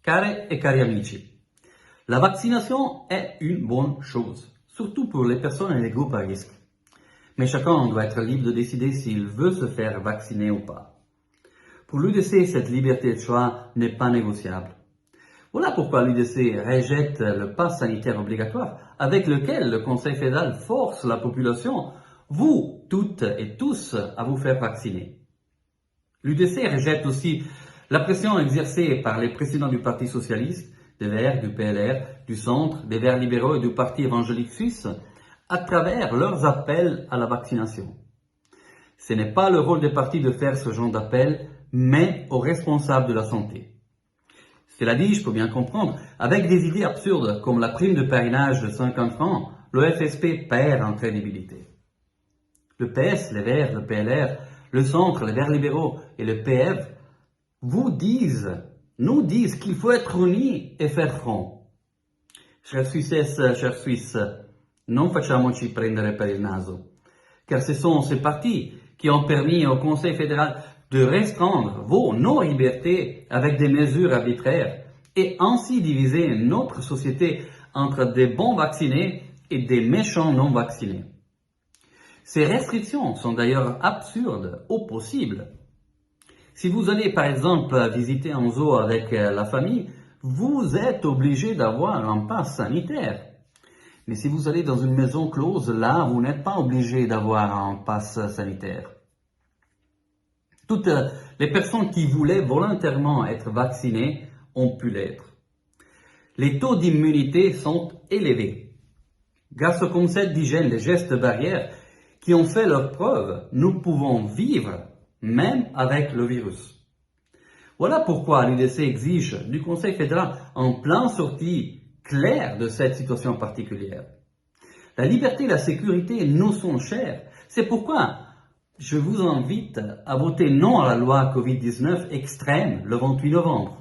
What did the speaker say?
Care e cari amici, la vaccination est une bonne chose, surtout pour les personnes et les groupes à risque. Mais chacun doit être libre de décider s'il veut se faire vacciner ou pas. Pour l'UDC, cette liberté de choix n'est pas négociable. Voilà pourquoi l'UDC rejette le pass sanitaire obligatoire avec lequel le Conseil fédéral force la population, vous toutes et tous, à vous faire vacciner. L'UDC rejette aussi la pression exercée par les présidents du Parti socialiste, des Verts, du PLR, du Centre, des Verts libéraux et du Parti évangélique suisse à travers leurs appels à la vaccination. Ce n'est pas le rôle des partis de faire ce genre d'appel, mais aux responsables de la santé. Cela dit, je peux bien comprendre, avec des idées absurdes comme la prime de parrainage de 50 francs, le FSP perd en crédibilité. Le PS, les Verts, le PLR, le Centre, les Verts libéraux et le PF nous disent qu'il faut être unis et faire front. Chers Suisses, chers Suisses, non facciamoci prendere per il naso, car ce sont ces partis qui ont permis au Conseil fédéral de restreindre nos libertés avec des mesures arbitraires et ainsi diviser notre société entre des bons vaccinés et des méchants non vaccinés. Ces restrictions sont d'ailleurs absurdes au possible. Si vous allez par exemple visiter un zoo avec la famille, vous êtes obligé d'avoir un pass sanitaire. Mais si vous allez dans une maison close, là, vous n'êtes pas obligé d'avoir un pass sanitaire. Toutes les personnes qui voulaient volontairement être vaccinées ont pu l'être. Les taux d'immunité sont élevés. Grâce au concept d'hygiène des gestes barrières qui ont fait leur preuve, nous pouvons vivre même avec le virus. Voilà pourquoi l'UDC exige du Conseil fédéral un plan sortie clair de cette situation particulière. La liberté et la sécurité nous sont chères. C'est pourquoi je vous invite à voter non à la loi Covid-19 extrême le 28 novembre.